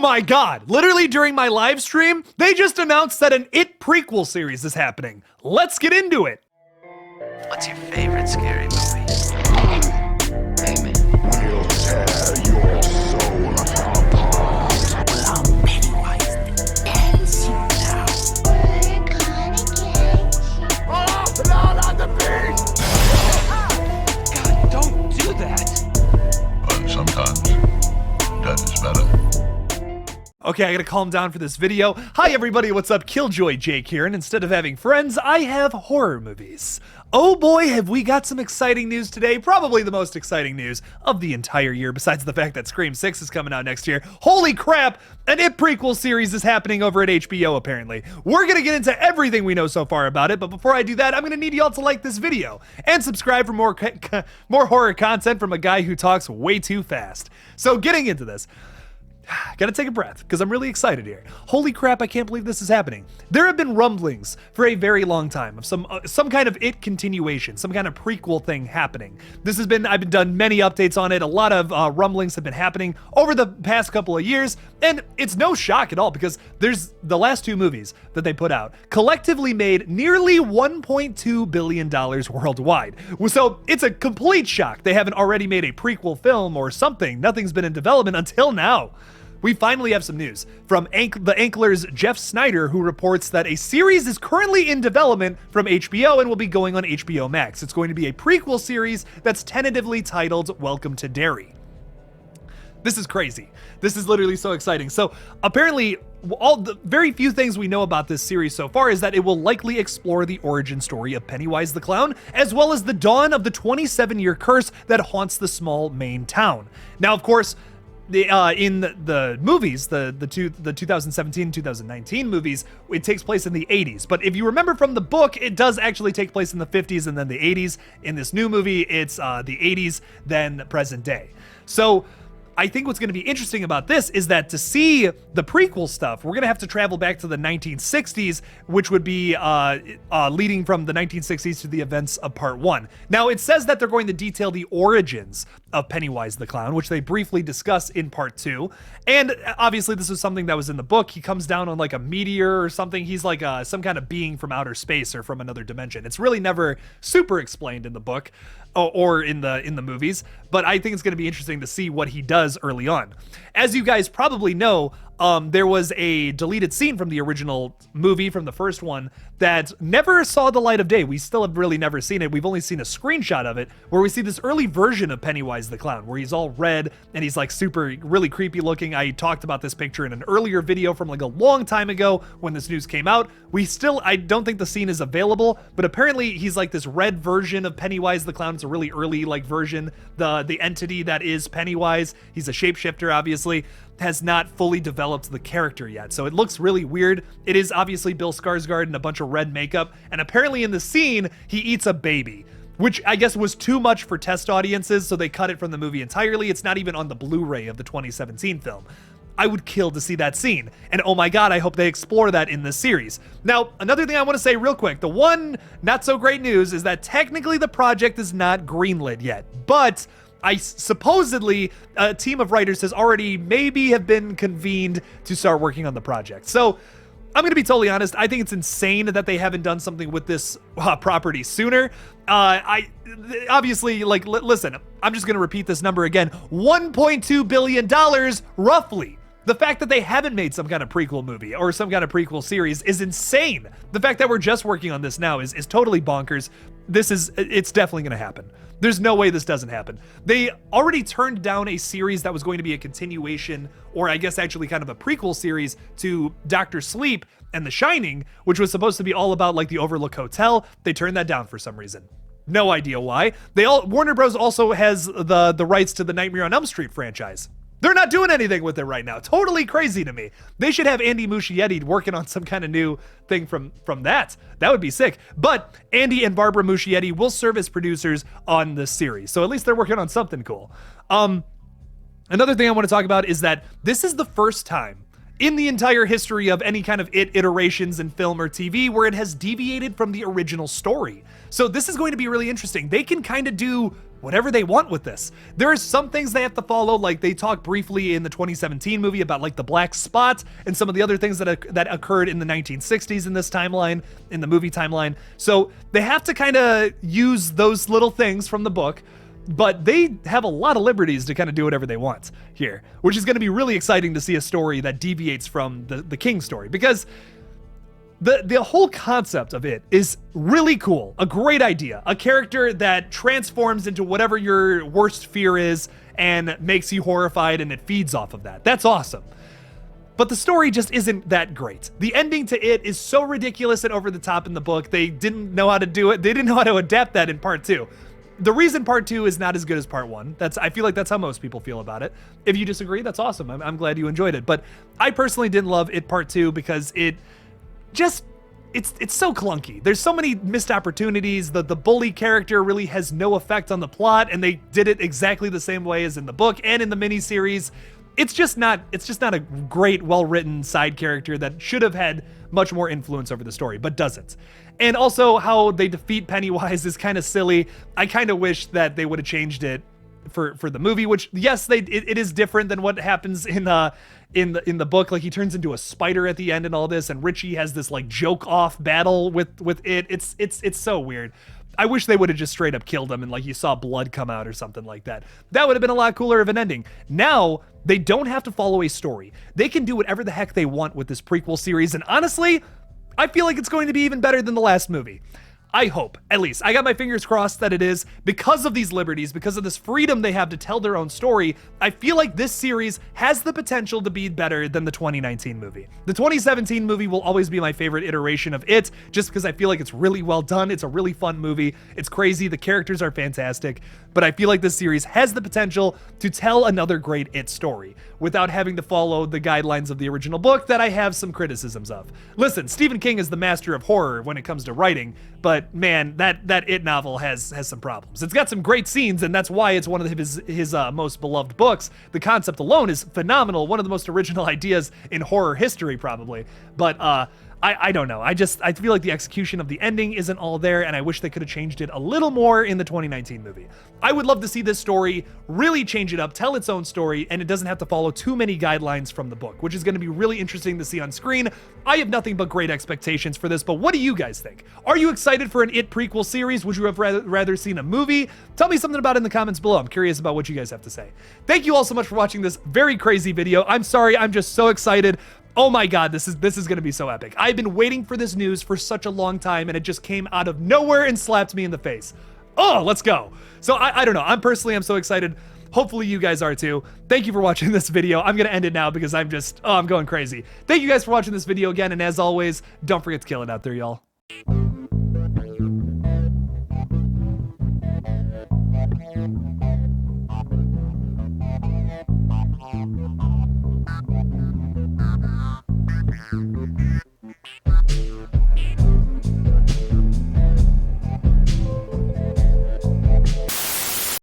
my God, literally during my live stream, they just announced that an It prequel series is happening. Let's get into it. What's your favorite scary movie? Hey, man. We'll tear your soul apart. I'm Pennywise the dancing now. We're gonna get you. Oh, Lord on the beast! God, don't do that. But sometimes death is better. Okay, I gotta calm down for this video. Hi everybody, what's up? KillJoy Jake here, and instead of having friends, I have horror movies. Oh boy, have we got some exciting news today. Probably the most exciting news of the entire year, besides the fact that Scream 6 is coming out next year. Holy crap, an It prequel series is happening over at HBO apparently. We're gonna get into everything we know so far about it, but before I do that, I'm gonna need y'all to like this video and subscribe for more horror content from a guy who talks way too fast. So getting into this, gotta take a breath, because I'm really excited here. Holy crap, I can't believe this is happening. There have been rumblings for a very long time of some kind of It continuation, some kind of prequel thing happening. I've done many updates on it. A lot of rumblings have been happening over the past couple of years, and it's no shock at all, because there's the last two movies that they put out collectively made nearly $1.2 billion worldwide. So it's a complete shock they haven't already made a prequel film or something. Nothing's been in development until now. We finally have some news from the Ankler's Jeff Snyder, who reports that a series is currently in development from HBO and will be going on HBO Max. It's going to be a prequel series that's tentatively titled Welcome to Derry. This is crazy. This is literally so exciting. So apparently, all the very few things we know about this series so far is that it will likely explore the origin story of Pennywise the Clown, as well as the dawn of the 27-year curse that haunts the small Maine town. Now, of course, in the movies, the 2017-2019 movies, it takes place in the 80s. But if you remember from the book, it does actually take place in the 50s and then the 80s. In this new movie, it's the 80s, then present day. So I think what's going to be interesting about this is that to see the prequel stuff, we're going to have to travel back to the 1960s, which would be leading from the 1960s to the events of part one. Now, it says that they're going to detail the origins of Pennywise the Clown, which they briefly discuss in part two. And obviously this was something that was in the book. He comes down on like a meteor or something. He's like some kind of being from outer space or from another dimension. It's really never super explained in the book or in the movies, but I think it's going to be interesting to see what he does early on. As you guys probably know, there was a deleted scene from the original movie, from the first one, that never saw the light of day. We still have really never seen it. We've only seen a screenshot of it where we see this early version of Pennywise the Clown, where he's all red and he's like really creepy looking. I talked about this picture in an earlier video from like a long time ago when this news came out. I don't think the scene is available, but apparently he's like this red version of Pennywise the Clown. It's a really early like version. The entity that is Pennywise, he's a shapeshifter, obviously, has not fully developed the character yet. So it looks really weird. It is obviously Bill Skarsgård in a bunch of red makeup. And apparently in the scene, he eats a baby, which I guess was too much for test audiences. So they cut it from the movie entirely. It's not even on the Blu-ray of the 2017 film. I would kill to see that scene. And oh my God, I hope they explore that in this series. Now, another thing I want to say real quick, the one not so great news is that technically the project is not greenlit yet, but supposedly a team of writers has already have been convened to start working on the project. So I'm going to be totally honest. I think it's insane that they haven't done something with this property sooner. Obviously, listen, I'm just going to repeat this number again. $1.2 billion, roughly. The fact that they haven't made some kind of prequel movie or some kind of prequel series is insane. The fact that we're just working on this now is totally bonkers. It's definitely going to happen. There's no way this doesn't happen. They already turned down a series that was going to be a continuation, or I guess actually kind of a prequel series to Dr. Sleep and The Shining, which was supposed to be all about like the Overlook Hotel. They turned that down for some reason. No idea why. Warner Bros. Also has the rights to the Nightmare on Elm Street franchise. They're not doing anything with it right now. Totally crazy to me. They should have Andy Muschietti working on some kind of new thing from that. That would be sick. But Andy and Barbara Muschietti will serve as producers on this series. So at least they're working on something cool. Another thing I want to talk about is that this is the first time in the entire history of any kind of It iterations in film or TV where it has deviated from the original story. So this is going to be really interesting. They can kind of do whatever they want with this. There are some things they have to follow, like they talk briefly in the 2017 movie about like the black spot and some of the other things that occurred in the 1960s in this timeline, in the movie timeline. So they have to kind of use those little things from the book, but they have a lot of liberties to kind of do whatever they want here, which is going to be really exciting to see a story that deviates from the King story, because the whole concept of it is really cool. A great idea. A character that transforms into whatever your worst fear is and makes you horrified, and it feeds off of that. That's awesome. But the story just isn't that great. The ending to it is so ridiculous and over the top in the book. They didn't know how to do it. They didn't know how to adapt that in part 2. The reason part 2 is not as good as part 1, I feel like that's how most people feel about it. If you disagree, that's awesome. I'm glad you enjoyed it. But I personally didn't love it part 2 because it just, it's so clunky. There's so many missed opportunities. The bully character really has no effect on the plot, and they did it exactly the same way as in the book and in the miniseries. It's just not a great, well-written side character that should have had much more influence over the story, but doesn't. And also how they defeat Pennywise is kind of silly. I kind of wish that they would have changed it for the movie, which yes, it is different than what happens in the book. Like he turns into a spider at the end and all this, and Richie has this like joke off battle with it. It's so weird. I wish they would have just straight up killed him and like you saw blood come out or something like that. That would have been a lot cooler of an ending. Now, they don't have to follow a story. They can do whatever the heck they want with this prequel series, and honestly, I feel like it's going to be even better than the last movie. I hope, at least. I got my fingers crossed that it is. Because of these liberties, because of this freedom they have to tell their own story, I feel like this series has the potential to be better than the 2019 movie. The 2017 movie will always be my favorite iteration of it, just because I feel like it's really well done. It's a really fun movie. It's crazy. The characters are fantastic. But I feel like this series has the potential to tell another great It story without having to follow the guidelines of the original book that I have some criticisms of. Listen, Stephen King is the master of horror when it comes to writing, but man, that It novel has some problems. It's got some great scenes, and that's why it's one of his most beloved books. The concept alone is phenomenal, one of the most original ideas in horror history, probably. But I don't know. I feel like the execution of the ending isn't all there, and I wish they could have changed it a little more in the 2019 movie. I would love to see this story really change it up, tell its own story, and it doesn't have to follow too many guidelines from the book, which is going to be really interesting to see on screen. I have nothing but great expectations for this, but what do you guys think? Are you excited for an It prequel series? Would you have rather seen a movie? Tell me something about it in the comments below. I'm curious about what you guys have to say. Thank you all so much for watching this very crazy video. I'm sorry, I'm just so excited. Oh my God, this is going to be so epic. I've been waiting for this news for such a long time, and it just came out of nowhere and slapped me in the face. Oh, let's go. So I don't know. I'm so excited. Hopefully you guys are too. Thank you for watching this video. I'm going to end it now because I'm going crazy. Thank you guys for watching this video again. And as always, don't forget to kill it out there, y'all.